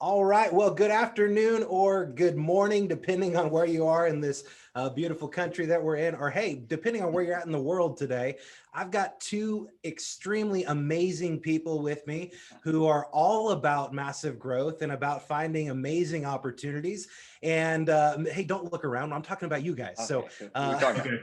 All right. Well, good afternoon or good morning, depending on where you are in this beautiful country that we're in, or hey, depending on where you're at in the world today. I've got two extremely amazing people with me who are all about massive growth and about finding amazing opportunities. And hey, don't look around. I'm talking about you guys. Okay, Okay.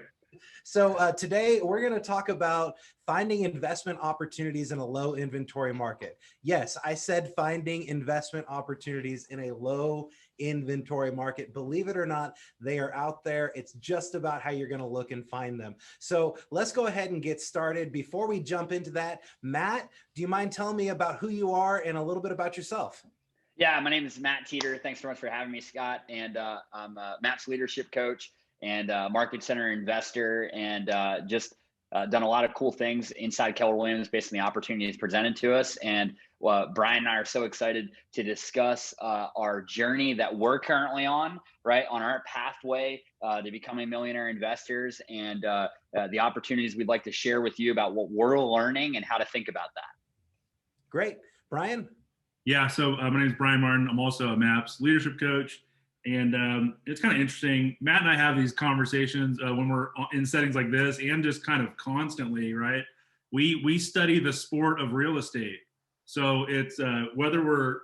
So today we're going to talk about finding investment opportunities in a low inventory market. Yes, I said finding investment opportunities in a low inventory market. Believe it or not, they are out there. It's just about how you're going to look and find them. So let's go ahead and get started. Before we jump into that, Matt, do you mind telling me about who you are and a little bit about yourself? Yeah, my name is Matt Teeter. Thanks so much for having me, Scott. And I'm Matt's leadership coach and market center investor, and just done a lot of cool things inside Keller Williams based on the opportunities presented to us. And Brian and I are so excited to discuss our journey that we're currently on, right, on our pathway to becoming millionaire investors, and the opportunities we'd like to share with you about what we're learning and how to think about that. Great. Brian? Yeah, so my name is Brian Martin. I'm also a MAPS leadership coach. And it's kind of interesting. Matt and I have these conversations when we're in settings like this, and just kind of constantly, right? We study the sport of real estate. So it's whether we're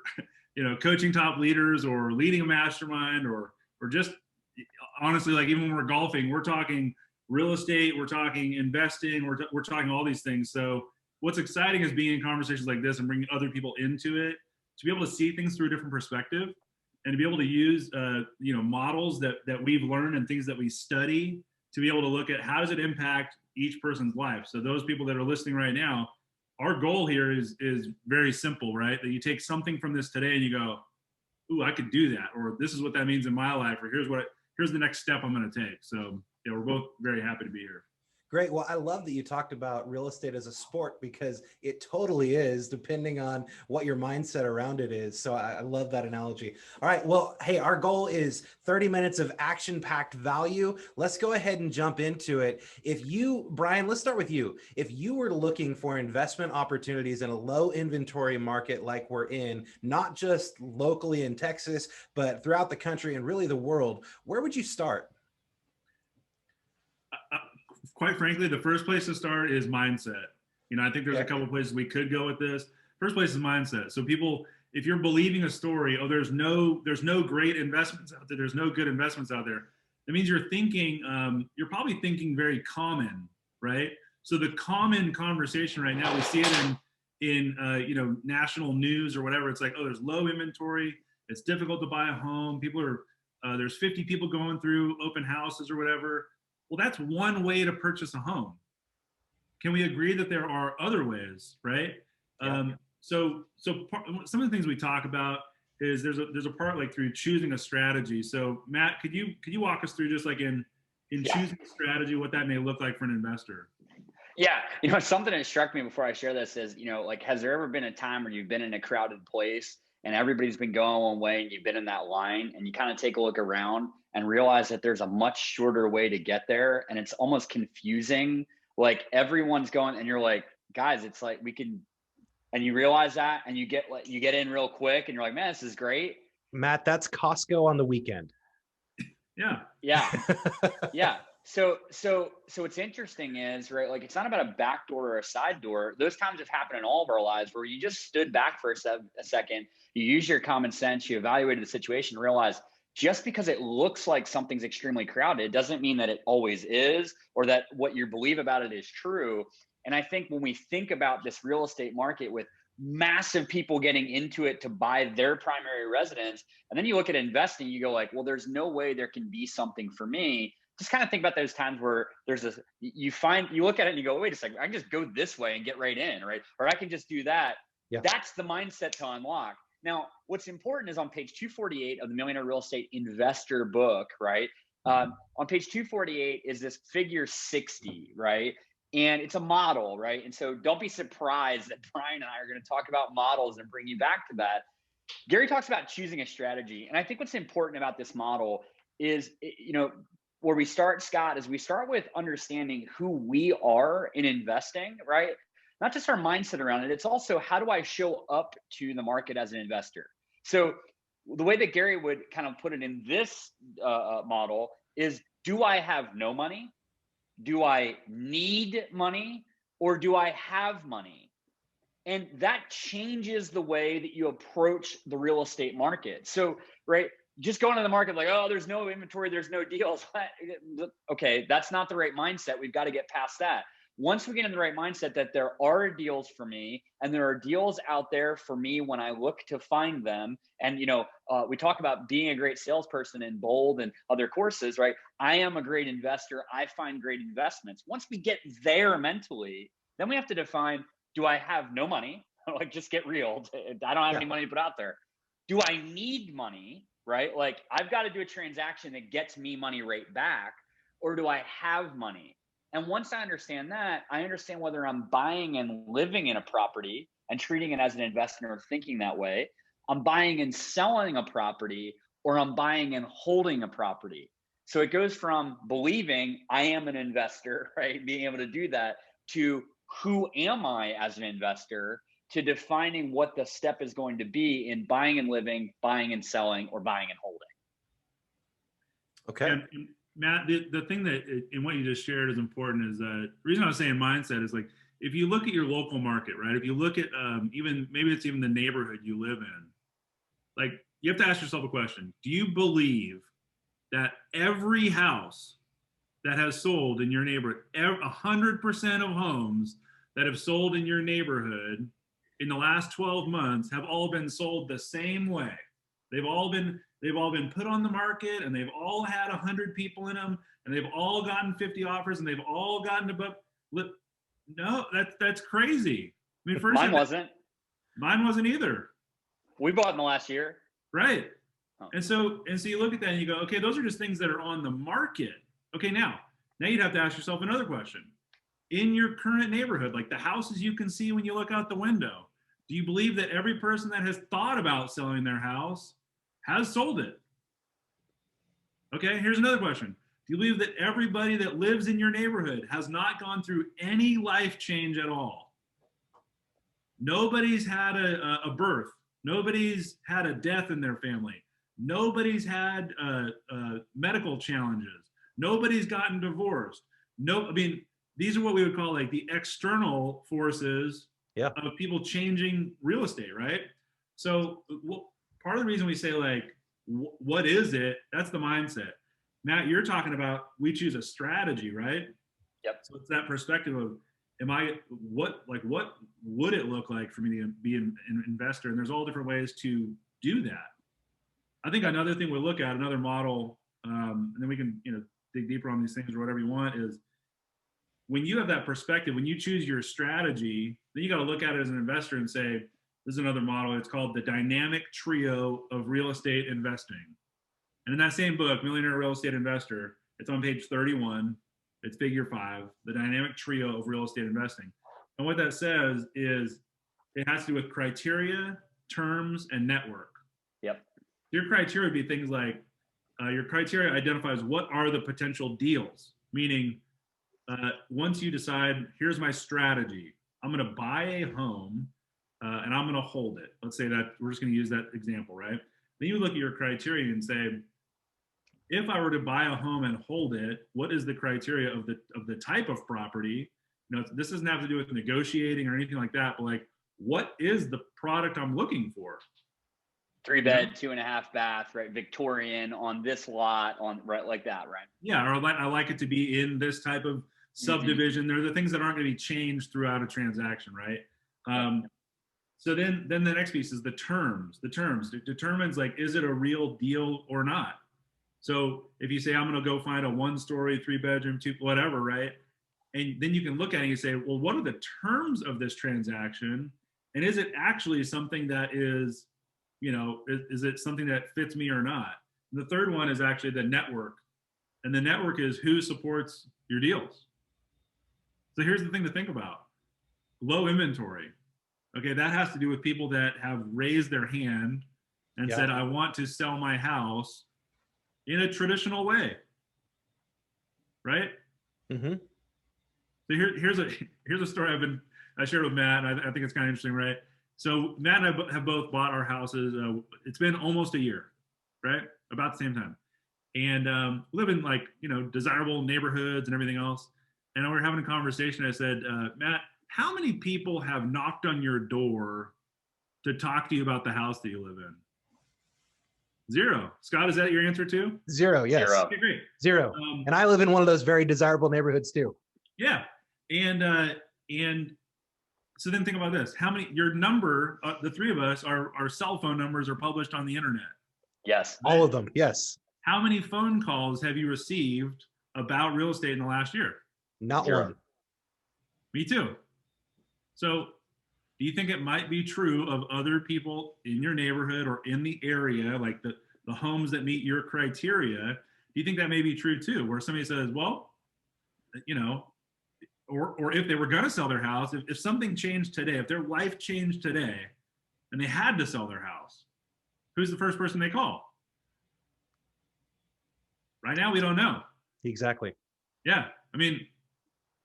coaching top leaders or leading a mastermind, or just honestly, like even when we're golfing, we're talking real estate, we're talking investing, we're talking all these things. So what's exciting is being in conversations like this and bringing other people into it to be able to see things through a different perspective, and to be able to use models that we've learned and things that we study to be able to look at how does it impact each person's life. So those people that are listening right now, our goal here is very simple, right? That you take something from this today and you go, ooh, I could do that, or this is what that means in my life, or here's the next step I'm going to take. So yeah, we're both very happy to be here. Great. Well, I love that you talked about real estate as a sport, because it totally is, depending on what your mindset around it is. So I love that analogy. All right. Well, hey, our goal is 30 minutes of action-packed value. Let's go ahead and jump into it. Brian, let's start with you. If you were looking for investment opportunities in a low inventory market like we're in, not just locally in Texas, but throughout the country and really the world, where would you start? Quite frankly, the first place to start is mindset. I think there's a couple of places we could go with this. First place is mindset. So people, if you're believing a story, oh, there's no great investments out there, there's no good investments out there, that means you're you're probably thinking very common, right? So the common conversation right now, we see it in national news or whatever. It's like, oh, there's low inventory, it's difficult to buy a home. There's 50 people going through open houses or whatever. Well, that's one way to purchase a home. Can we agree that there are other ways, right? Yeah. So some of the things we talk about is there's a part like through choosing a strategy. So Matt, could you walk us through just like in choosing a strategy, what that may look like for an investor? Yeah, something that struck me before I share this is, like, has there ever been a time where you've been in a crowded place and everybody's been going one way and you've been in that line, and you kind of take a look around and realize that there's a much shorter way to get there, and it's almost confusing. Like everyone's going, and you're like, guys, it's like we can, and you realize that, and you get in real quick, and you're like, man, this is great. Matt, that's Costco on the weekend. Yeah. So what's interesting is, right, like it's not about a back door or a side door. Those times have happened in all of our lives where you just stood back for a second, you use your common sense, you evaluated the situation, realize just because it looks like something's extremely crowded doesn't mean that it always is, or that what you believe about it is true. And I think when we think about this real estate market with massive people getting into it to buy their primary residence, and then you look at investing, you go like, well, there's no way there can be something for me. Just kind of think about those times where you look at it and you go, wait a second, I can just go this way and get right in, right? Or I can just do that. Yeah. That's the mindset to unlock. Now, what's important is on page 248 of the Millionaire Real Estate Investor book, right? On page 248 is this figure 60, right? And it's a model, right? And so don't be surprised that Brian and I are going to talk about models and bring you back to that. Gary talks about choosing a strategy. And I think what's important about this model is, where we start, Scott, is we start with understanding who we are in investing, right? Not just our mindset around it. It's also, how do I show up to the market as an investor? So the way that Gary would kind of put it in this model is, do I have no money? Do I need money? Or do I have money? And that changes the way that you approach the real estate market. So, right, just going to the market like, oh, there's no inventory, there's no deals. Okay, that's not the right mindset. We've got to get past that. Once we get in the right mindset that there are deals for me and there are deals out there for me when I look to find them. And, we talk about being a great salesperson in Bold and other courses, right? I am a great investor. I find great investments. Once we get there mentally, then we have to define, do I have no money? Like, just get real. I don't have any money to put out there. Do I need money, right? Like, I've got to do a transaction that gets me money right back, or do I have money? And once I understand that, I understand whether I'm buying and living in a property and treating it as an investor or thinking that way. I'm buying and selling a property, or I'm buying and holding a property. So it goes from believing I am an investor, right? Being able to do that, to who am I as an investor, to defining what the step is going to be in buying and living, buying and selling, or buying and holding. Okay. And Matt, the thing that in what you just shared is important is that the reason I was saying mindset is, like, if you look at your local market, right? If you look at even the neighborhood you live in, like, you have to ask yourself a question. Do you believe that every house that has sold in your neighborhood, 100% of homes that have sold in your neighborhood in the last 12 months have all been sold the same way? They've all been put on the market, and they've all had 100 people in them, and they've all gotten 50 offers, and they've all gotten above. No, that's crazy. I mean, first, mine wasn't either. We bought in the last year. Right. Oh. And so you look at that and you go, okay, those are just things that are on the market. Okay, now you'd have to ask yourself another question. In your current neighborhood, like the houses you can see when you look out the window, do you believe that every person that has thought about selling their house has sold it? Okay, here's another question. Do you believe that everybody that lives in your neighborhood has not gone through any life change at all? Nobody's had a birth. Nobody's had a death in their family. Nobody's had medical challenges. Nobody's gotten divorced. These are what we would call like the external forces of people changing real estate, right? So part of the reason we say, like, what is it? That's the mindset. Matt, you're talking about, we choose a strategy, right? Yep. So it's that perspective of, what would it look like for me to be an investor? And there's all different ways to do that. I think another thing we'll look at, another model, and then we can, dig deeper on these things or whatever you want, is when you have that perspective, when you choose your strategy, then you got to look at it as an investor and say, this is another model. It's called the dynamic trio of real estate investing. And in that same book, Millionaire Real Estate Investor, it's on page 31. It's figure 5, the dynamic trio of real estate investing. And what that says is it has to do with criteria, terms, and network. Yep. Your criteria would be things like, your criteria identifies what are the potential deals, meaning once you decide, here's my strategy, I'm going to buy a home and I'm going to hold it. Let's say that we're just going to use that example, right? Then you look at your criteria and say, if I were to buy a home and hold it, what is the criteria of the type of property? This doesn't have to do with negotiating or anything like that, but like, what is the product I'm looking for? 3-bed, 2.5 bath, right? Victorian on this lot, on right, like that, right? Yeah, or I like it to be in this type of subdivision. Mm-hmm. They're the things that aren't going to be changed throughout a transaction, right? So then the next piece is the terms. The terms, it determines, like, is it a real deal or not? So if you say, I'm going to go find a 1-story, 3-bedroom, 2, whatever, right? And then you can look at it and you say, well, what are the terms of this transaction? And is it actually something that is, is it something that fits me or not? And the third one is actually the network. And the network is who supports your deals. So here's the thing to think about. Low inventory. Okay, that has to do with people that have raised their hand and said, I want to sell my house in a traditional way, right? Mm-hmm. So here's a story I shared with Matt, and I think it's kind of interesting, right? So Matt and I have both bought our houses. It's been almost a year, right? About the same time. And live in like, desirable neighborhoods and everything else. And we were having a conversation. I said, Matt, how many people have knocked on your door to talk to you about the house that you live in? Zero. Scott, is that your answer too? Zero, yes. Zero. Okay, great. Zero. And I live in one of those very desirable neighborhoods too. Yeah. And so then think about this. How many, your number, the three of us, our cell phone numbers are published on the internet. Yes. All of them, yes. How many phone calls have you received about real estate in the last year? Not Zero. one. Me too. So do you think it might be true of other people in your neighborhood or in the area, like the homes that meet your criteria? Do you think that may be true too, where somebody says, well, or if they were going to sell their house, if something changed today, if their life changed today and they had to sell their house, who's the first person they call? Right now, we don't know. Exactly. Yeah. I mean,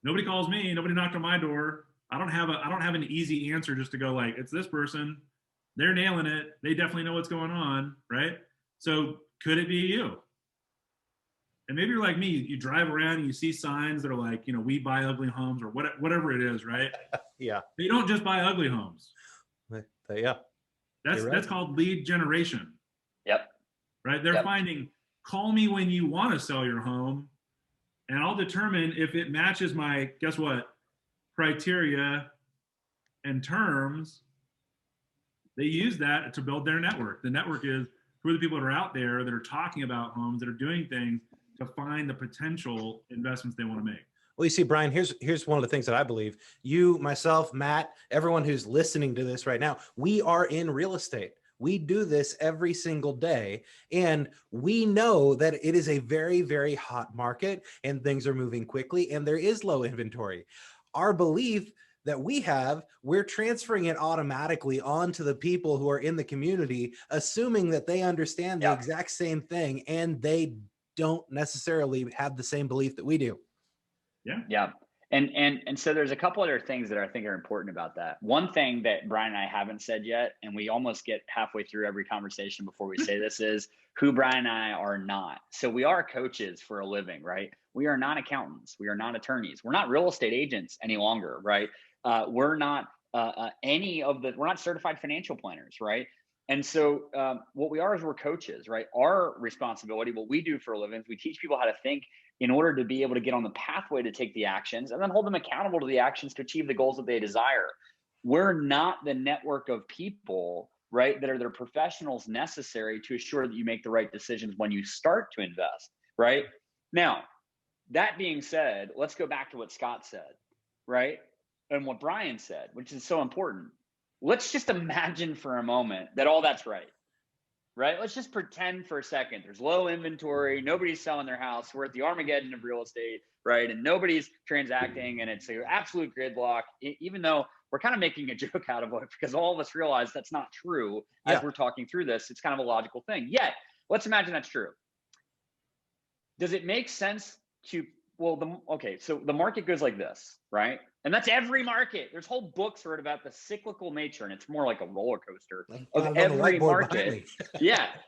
nobody calls me. Nobody knocked on my door. I don't have an easy answer just to go like, it's this person. They're nailing it. They definitely know what's going on, right? So could it be you? And maybe you're like me. You drive around and you see signs that are like, we buy ugly homes or whatever it is, right? Yeah. But you don't just buy ugly homes. Yeah. That's called lead generation. Yep. Right? They're finding, call me when you want to sell your home, and I'll determine if it matches my, guess what, criteria and terms. They use that to build their network. The network is who are the people that are out there that are talking about homes, that are doing things to find the potential investments they want to make. Well, you see, Brian, here's one of the things that I believe. You, myself, Matt, everyone who's listening to this right now, we are in real estate. We do this every single day, and we know that it is a very, very hot market and things are moving quickly and there is low inventory. Our belief that we're transferring it automatically onto the people who are in the community, assuming that they understand the exact same thing and they don't necessarily have the same belief that we do. Yeah. And so there's a couple other things that I think are important about that. One thing that Brian and I haven't said yet, and we almost get halfway through every conversation before we say this, is who Brian and I are not. So we are coaches for a living, right? We are not accountants. We are not attorneys. We're not real estate agents any longer, right? We're not we're not certified financial planners, right? And so what we are is we're coaches, right? Our responsibility, what we do for a living, is we teach people how to think in order to be able to get on the pathway to take the actions and then hold them accountable to the actions to achieve the goals that they desire. We're not the network of people, right, that are the professionals necessary to assure that you make the right decisions when you start to invest, right? Now, that being said, let's go back to what Scott said, right? And what Brian said, which is so important. Let's just imagine for a moment that all that's right. Right? Let's just pretend for a second there's low inventory, nobody's selling their house, we're at the Armageddon of real estate, right? And nobody's transacting and it's an absolute gridlock, even though we're kind of making a joke out of it because all of us realize that's not true as we're talking through this. It's kind of a logical thing. Yet, let's imagine that's true. Does it make sense to, so the market goes like this, right? And that's every market. There's whole books written about the cyclical nature, and it's more like a roller coaster of every market.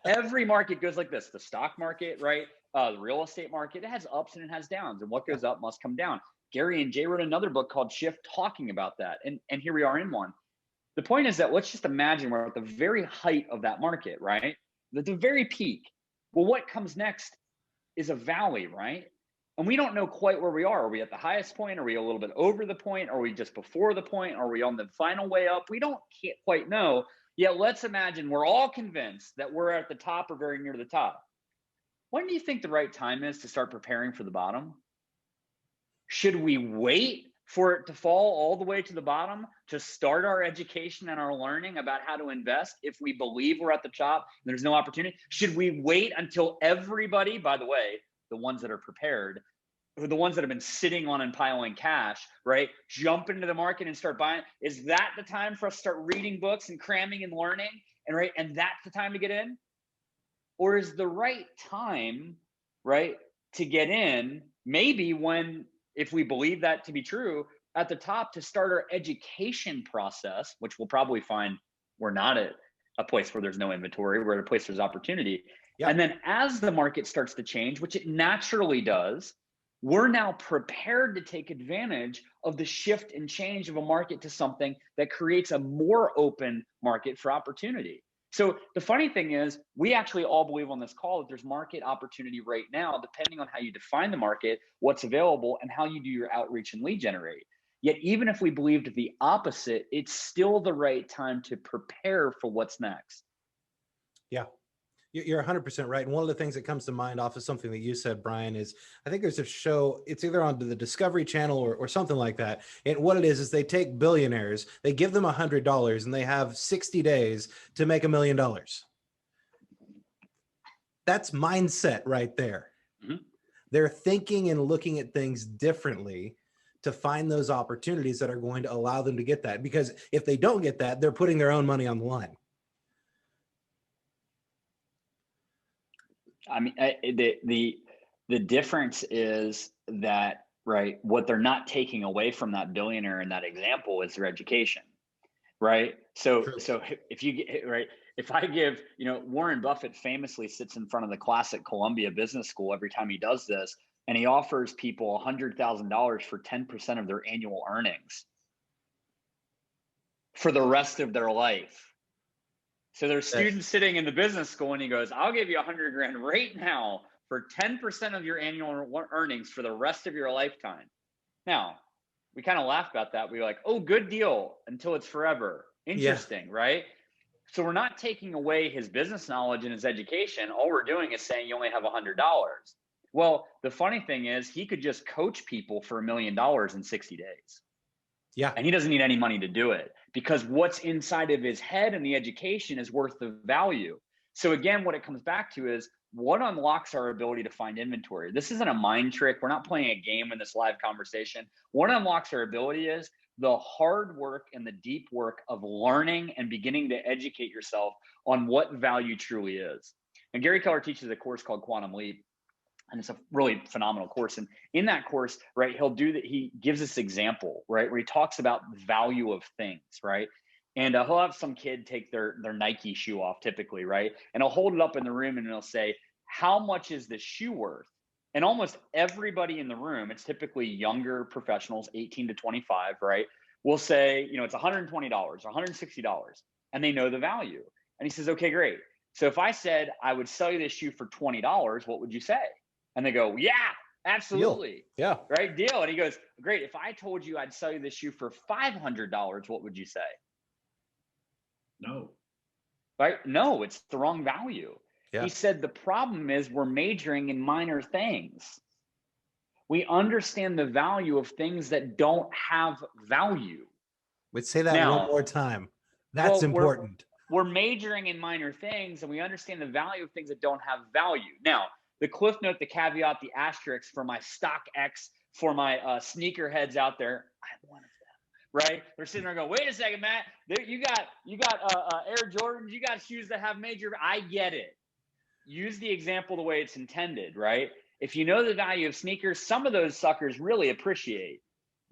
Every market goes like this. The stock market, right? The real estate market, it has ups and it has downs, and what goes up must come down. Gary and Jay wrote another book called Shift talking about that, and here we are in one. The point is that let's just imagine we're at the very height of that market, right? At the very peak. Well, what comes next is a valley, right? And we don't know quite where we are. Are we at the highest point? Are we a little bit over the point? Are we just before the point? Are we on the final way up? We can't quite know. Yet let's imagine we're all convinced that we're at the top or very near the top. When do you think the right time is to start preparing for the bottom? Should we wait for it to fall all the way to the bottom to start our education and our learning about how to invest if we believe we're at the top and there's no opportunity? Should we wait until everybody, by the way, the ones that are prepared, the ones that have been sitting on and piling cash, right, jump into the market and start buying? Is that the time for us to start reading books and cramming and learning, and that's the time to get in? Or is the right time, right, to get in maybe when, if we believe that to be true, at the top to start our education process, which we'll probably find we're not at a place where there's no inventory, we're at a place where there's opportunity. Yep. And then as the market starts to change, which it naturally does, we're now prepared to take advantage of the shift and change of a market to something that creates a more open market for opportunity. So the funny thing is, we actually all believe on this call that there's market opportunity right now, depending on how you define the market, what's available, and how you do your outreach and lead generate. Yet even if we believed the opposite, it's still the right time to prepare for what's next. Yeah. You're 100% right. And one of the things that comes to mind off of something that you said, Brian, is I think there's a show, it's either on the Discovery Channel or something like that. And what it is they take billionaires, they give them $100 and they have 60 days to make $1 million. That's mindset right there. Mm-hmm. They're thinking and looking at things differently to find those opportunities that are going to allow them to get that. Because if they don't get that, they're putting their own money on the line. I mean, the difference is that, right, what they're not taking away from that billionaire in that example is their education, right? So if you get, right, if I give, Warren Buffett famously sits in front of the classic Columbia Business School every time he does this, and he offers people $100,000 for 10% of their annual earnings for the rest of their life. So there's students sitting in the business school and he goes, I'll give you $100,000 right now for 10% of your annual earnings for the rest of your lifetime. Now, we kind of laugh about that. We're like, oh, good deal until it's forever. Interesting, right? So we're not taking away his business knowledge and his education. All we're doing is saying you only have $100. Well, the funny thing is he could just coach people for $1 million in 60 days. Yeah. And he doesn't need any money to do it because what's inside of his head and the education is worth the value. So again, what it comes back to is what unlocks our ability to find inventory. This isn't a mind trick. We're not playing a game in this live conversation. What unlocks our ability is the hard work and the deep work of learning and beginning to educate yourself on what value truly is. And Gary Keller teaches a course called Quantum Leap. And it's a really phenomenal course. And in that course, right, he gives this example, right, where he talks about the value of things, right? And he'll have some kid take their Nike shoe off typically, right? And he'll hold it up in the room and he'll say, how much is this shoe worth? And almost everybody in the room, it's typically younger professionals, 18 to 25, right, will say, it's $120 or $160, and they know the value. And he says, okay, great. So if I said I would sell you this shoe for $20, what would you say? And they go, yeah, absolutely. Deal. Yeah. Right. Deal. And he goes, great. If I told you I'd sell you this shoe for $500, what would you say? No. Right. No, it's the wrong value. Yeah. He said, the problem is we're majoring in minor things. We understand the value of things that don't have value. Let's say that one more time. That's important. We're majoring in minor things and we understand the value of things that don't have value. Now, the cliff note, the caveat, the asterisk for my StockX, for my sneaker heads out there, I have one of them, right? They're sitting there going, wait a second, Matt, you got Air Jordans, you got shoes that have major, I get it. Use the example the way it's intended, right? If you know the value of sneakers, some of those suckers really appreciate.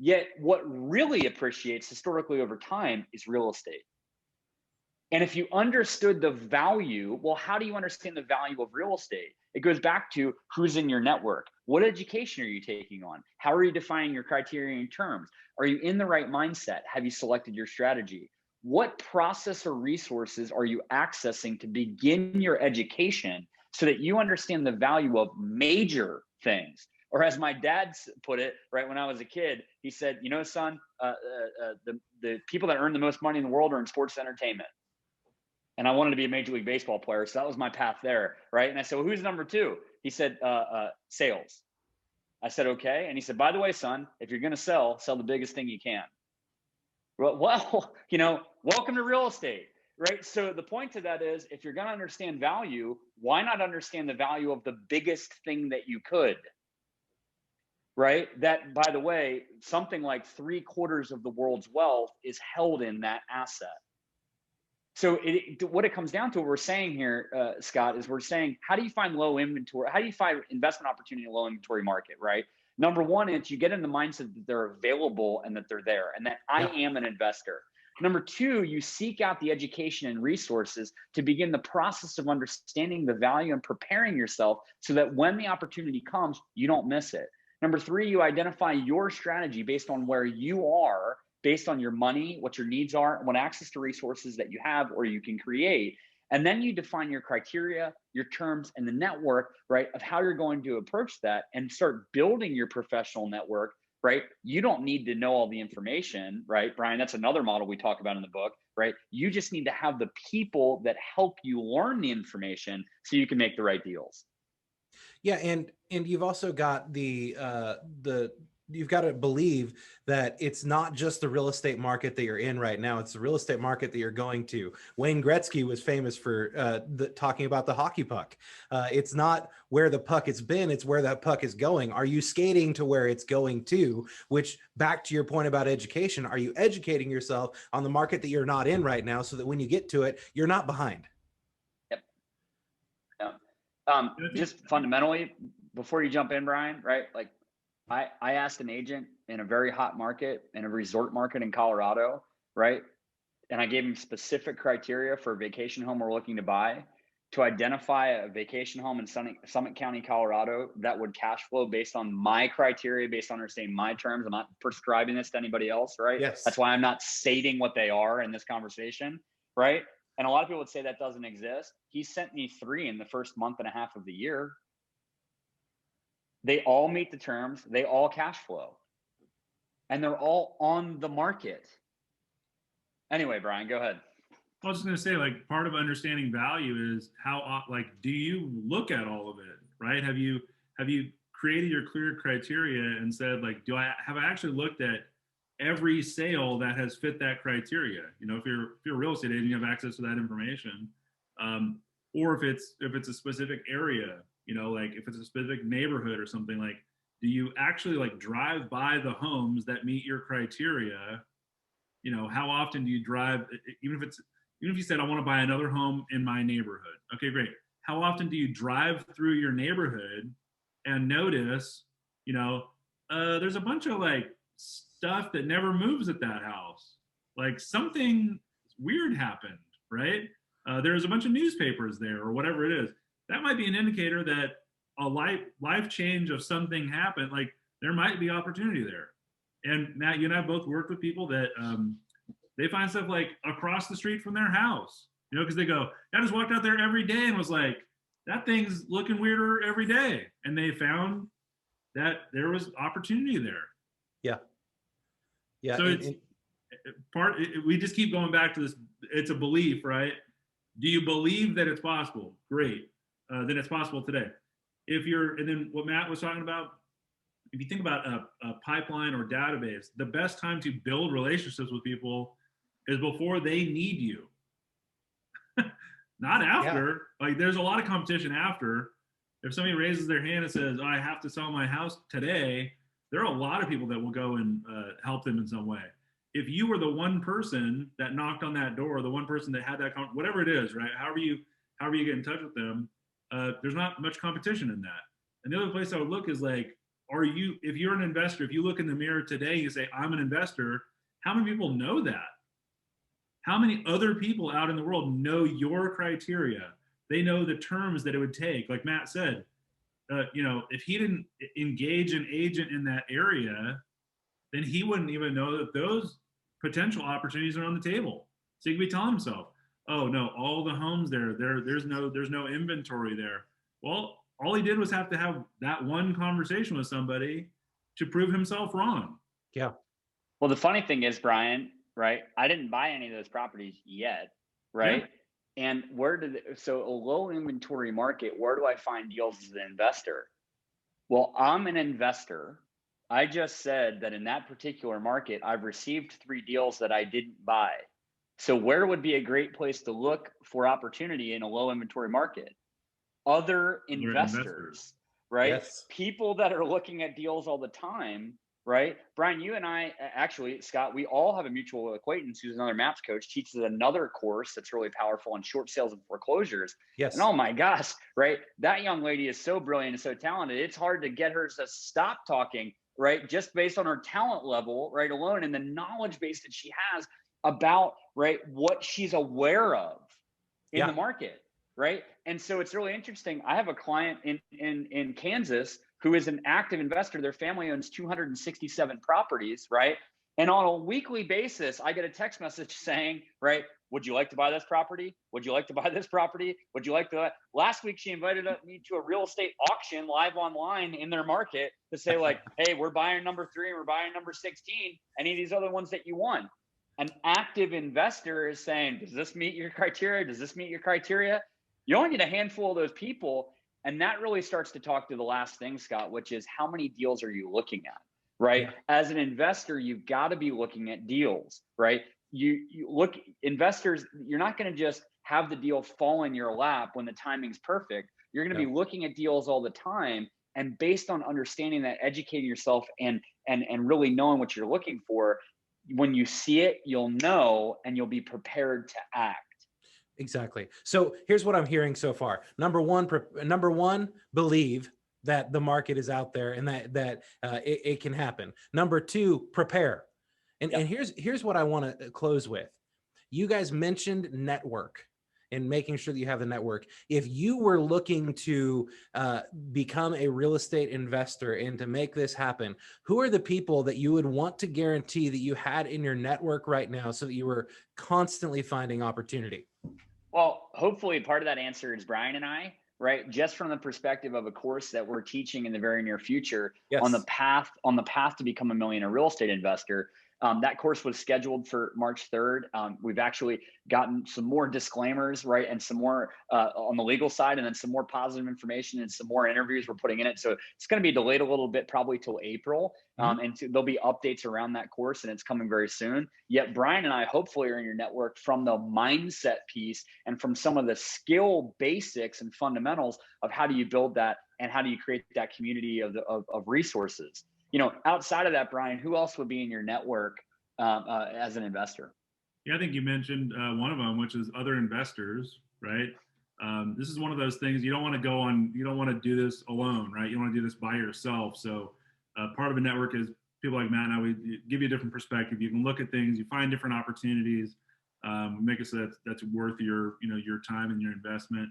Yet what really appreciates historically over time is real estate. And if you understood the value, well, how do you understand the value of real estate? It goes back to who's in your network. What education are you taking on? How are you defining your criteria and terms? Are you in the right mindset? Have you selected your strategy? What process or resources are you accessing to begin your education so that you understand the value of major things? Or as my dad put it, right, when I was a kid, he said, son, the people that earn the most money in the world are in sports entertainment. And I wanted to be a Major League Baseball player. So that was my path there, right? And I said, well, who's number two? He said, sales. I said, okay. And he said, by the way, son, if you're going to sell the biggest thing you can. Well, welcome to real estate, right? So the point to that is, if you're going to understand value, why not understand the value of the biggest thing that you could, right? That, by the way, something like 3/4 of the world's wealth is held in that asset. So what it comes down to, what we're saying here, Scott, is we're saying, how do you find low inventory? How do you find investment opportunity in a low inventory market, right? Number one, it's you get in the mindset that they're available and that they're there and that I am an investor. Number two, you seek out the education and resources to begin the process of understanding the value and preparing yourself so that when the opportunity comes, you don't miss it. Number three, you identify your strategy based on where you are, based on your money, what your needs are, and what access to resources that you have or you can create. And then you define your criteria, your terms, and the network, right, of how you're going to approach that and start building your professional network, right? You don't need to know all the information, right, Brian? That's another model we talk about in the book, right? You just need to have the people that help you learn the information so you can make the right deals. Yeah, and you've also got you've got to believe that it's not just the real estate market that you're in right now. It's the real estate market that you're going to. Wayne Gretzky was famous for talking about the hockey puck. It's not where the puck has been, it's where that puck is going. Are you skating to where it's going to? Which, back to your point about education, are you educating yourself on the market that you're not in right now so that when you get to it, you're not behind? Yep. Just fundamentally, before you jump in, Brian, right? Like, I asked an agent in a very hot market, in a resort market in Colorado, right? And I gave him specific criteria for a vacation home we're looking to buy, to identify a vacation home in Summit County, Colorado, that would cash flow based on my criteria, based on understanding my terms. I'm not prescribing this to anybody else, right? Yes. That's why I'm not stating what they are in this conversation, right? And a lot of people would say that doesn't exist. He sent me 3 in the first month and a half of the year. They all meet the terms. They all cash flow. And they're all on the market. Anyway, Brian, go ahead. I was just going to say, like, part of understanding value is how, like, do you look at all of it, right? Have you created your clear criteria and said, like, have I actually looked at every sale that has fit that criteria? You know, if you're a real estate agent, you have access to that information. Or if it's a specific area, you know, like if it's a specific neighborhood or something, like, do you actually like drive by the homes that meet your criteria? You know, how often do you drive, even if you said, I want to buy another home in my neighborhood. Okay, great. How often do you drive through your neighborhood and notice, you know, there's a bunch of like stuff that never moves at that house. Like something weird happened, right? There's a bunch of newspapers there or whatever it is. That might be an indicator that a life change of something happened. Like there might be opportunity there. And Matt, you and I both worked with people that they find stuff like across the street from their house, you know, because they go, I just walked out there every day and was like, that thing's looking weirder every day. And they found that there was opportunity there. Yeah. Yeah. So we just keep going back to this. It's a belief, right? Do you believe that it's possible? Great. Then it's possible today. And then what Matt was talking about, if you think about a pipeline or database, the best time to build relationships with people is before they need you. Not after. Yeah. Like there's a lot of competition after. If somebody raises their hand and says, I have to sell my house today, there are a lot of people that will go and help them in some way. If you were the one person that knocked on that door, the one person that had that, whatever it is, right? However you get in touch with them, there's not much competition in that. And the other place I would look is like, if you're an investor, if you look in the mirror today and you say, I'm an investor, how many people know that? How many other people out in the world know your criteria? They know the terms that it would take. Like Matt said, you know, if he didn't engage an agent in that area, then he wouldn't even know that those potential opportunities are on the table. So he could be telling himself, oh no, all the homes there's no inventory there. Well, all he did was have to have that one conversation with somebody to prove himself wrong. Yeah. Well, the funny thing is, Brian, right? I didn't buy any of those properties yet, right? Yeah. And so a low inventory market, where do I find deals as an investor? Well, I'm an investor. I just said that in that particular market, I've received 3 deals that I didn't buy. So where would be a great place to look for opportunity in a low inventory market? Other investors, right? Yes. People that are looking at deals all the time right? Brian, you and I, actually, Scott, we all have a mutual acquaintance who's another MAPS coach, teaches another course that's really powerful on short sales and foreclosures. Yes. And oh my gosh, right? That young lady is so brilliant and so talented. It's hard to get her to stop talking, right? Just based on her talent level, right, alone, and the knowledge base that she has about, right, what she's aware of in the market, right? And so it's really interesting. I have a client in Kansas who is an active investor. Their family owns 267 properties, right? And on a weekly basis, I get a text message saying, right, would you like to buy this property? Would you like to buy this property? Would you like to? Last week, she invited me to a real estate auction live online in their market to say, like, hey, we're buying number 3 and we're buying number 16. Any of these other ones that you want? An active investor is saying, does this meet your criteria? Does this meet your criteria? You only need a handful of those people. And that really starts to talk to the last thing, Scott, which is how many deals are you looking at, right? Yeah. As an investor, you've got to be looking at deals, right? You look, investors, you're not going to just have the deal fall in your lap when the timing's perfect. You're going to be looking at deals all the time. And based on understanding that, educating yourself and really knowing what you're looking for, when you see it, you'll know and you'll be prepared to act. Exactly. So here's what I'm hearing so far. Number one, believe that the market is out there and that it can happen. Number 2, prepare. And here's what I want to close with. You guys mentioned network and making sure that you have the network. If you were looking to become a real estate investor and to make this happen, who are the people that you would want to guarantee that you had in your network right now so that you were constantly finding opportunity? Well, hopefully part of that answer is Brian and I, right? Just from the perspective of a course that we're teaching in the very near future on the path to become a millionaire real estate investor. That course was scheduled for March 3rd. We've actually gotten some more disclaimers, right? And some more on the legal side, and then some more positive information and some more interviews we're putting in it. So it's going to be delayed a little bit, probably till April. And there'll be updates around that course, and it's coming very soon. Yet Brian and I hopefully are in your network from the mindset piece and from some of the skill basics and fundamentals of how do you build that and how do you create that community of resources. You know, outside of that, Brian, who else would be in your network as an investor? Yeah, I think you mentioned one of them, which is other investors, right? This is one of those things you don't want to do this alone, right? You want to do this by yourself. So part of a network is people like Matt and I, we give you a different perspective. You can look at things, you find different opportunities, make it so that's worth your time and your investment.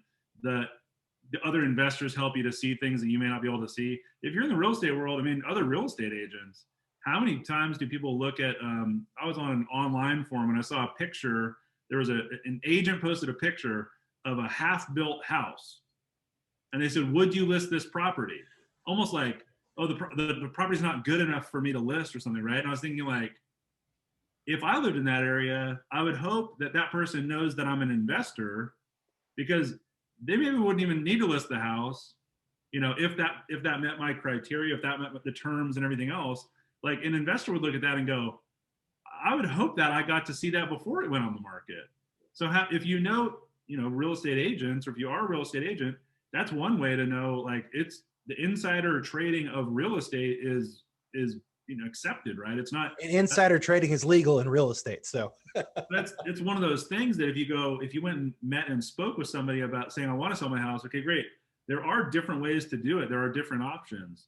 The other investors help you to see things that you may not be able to see. If you're in the real estate world, I mean, other real estate agents, how many times do people look at, I was on an online forum and I saw a picture. There was an agent posted a picture of a half-built house. And they said, would you list this property? Almost like, oh, the property's not good enough for me to list or something, right? And I was thinking, like, if I lived in that area, I would hope that person knows that I'm an investor, because they maybe wouldn't even need to list the house, if that met my criteria, if that met the terms and everything else. Like, an investor would look at that and go, I would hope that I got to see that before it went on the market. So if real estate agents, or if you are a real estate agent, that's one way to know, like, it's the insider trading of real estate is accepted, right? It's not, insider trading is legal in real estate. So it's one of those things that if you went and met and spoke with somebody about saying, I want to sell my house. Okay, great. There are different ways to do it. There are different options.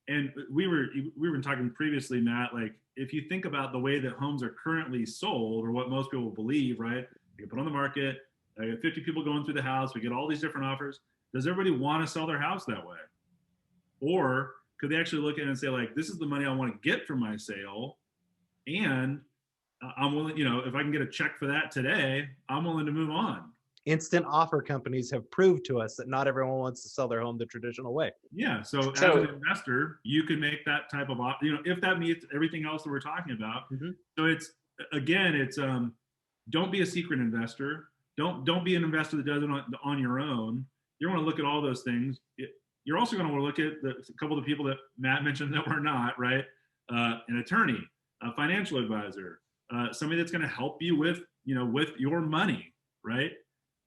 And we were talking previously, Matt, like, if you think about the way that homes are currently sold, or what most people believe, right? You get put on the market, I get 50 people going through the house, we get all these different offers. Does everybody want to sell their house that way? Or could they actually look at it and say, like, this is the money I want to get from my sale, and I'm willing, if I can get a check for that today, I'm willing to move on. Instant offer companies have proved to us that not everyone wants to sell their home the traditional way. Yeah. So as an investor, you can make that type of, if that meets everything else that we're talking about. Mm-hmm. So it's don't be a secret investor. Don't be an investor that does it on your own. You want to look at all those things. You're also going to want to look at a couple of the people that Matt mentioned that we're not, right? An attorney, a financial advisor, somebody that's going to help you with your money, right?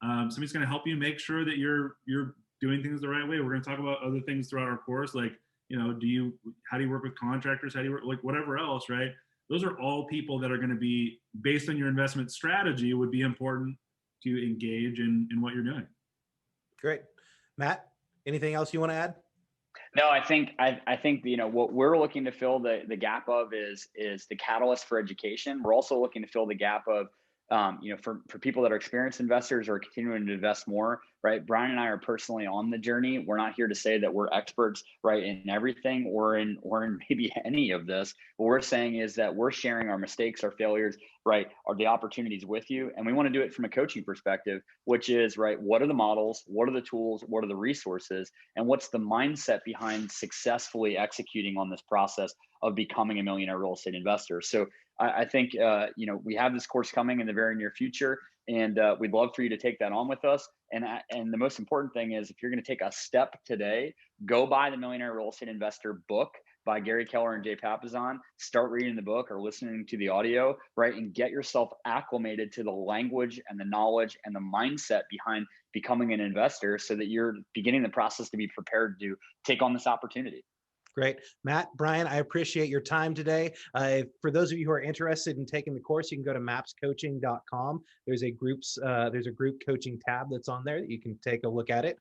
Somebody's going to help you make sure that you're doing things the right way. We're going to talk about other things throughout our course, like how do you work with contractors? How do you work, like whatever else, right? Those are all people that are going to be, based on your investment strategy, would be important to engage in what you're doing. Great. Matt, anything else you want to add? No, I think what we're looking to fill the gap of is the catalyst for education. We're also looking to fill the gap of for people that are experienced investors or continuing to invest more, right? Brian and I are personally on the journey. We're not here to say that we're experts, right, in everything or in maybe any of this. What we're saying is that we're sharing our mistakes, our failures, right, are the opportunities with you. And we want to do it from a coaching perspective, which is, right, what are the models? What are the tools? What are the resources? And what's the mindset behind successfully executing on this process of becoming a millionaire real estate investor? So I think, we have this course coming in the very near future, and we'd love for you to take that on with us. And the most important thing is, if you're going to take a step today, go buy the Millionaire Real Estate Investor book by Gary Keller and Jay Papasan. Start reading the book or listening to the audio, right? And get yourself acclimated to the language and the knowledge and the mindset behind becoming an investor, so that you're beginning the process to be prepared to take on this opportunity. Great. Matt, Brian, I appreciate your time today. For those of you who are interested in taking the course, you can go to mapscoaching.com. There's a group coaching tab that's on there that you can take a look at it.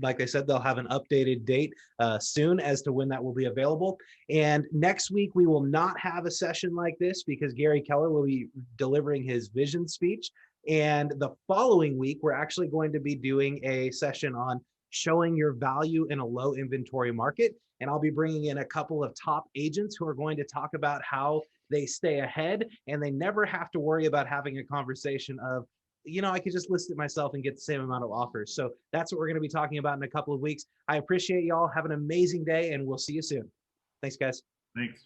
Like I said, they'll have an updated date soon as to when that will be available. And next week, we will not have a session like this because Gary Keller will be delivering his vision speech. And the following week, we're actually going to be doing a session on showing your value in a low inventory market. And I'll be bringing in a couple of top agents who are going to talk about how they stay ahead and they never have to worry about having a conversation of, I could just list it myself and get the same amount of offers. So that's what we're going to be talking about in a couple of weeks. I appreciate y'all. Have an amazing day, and we'll see you soon. Thanks, guys. Thanks.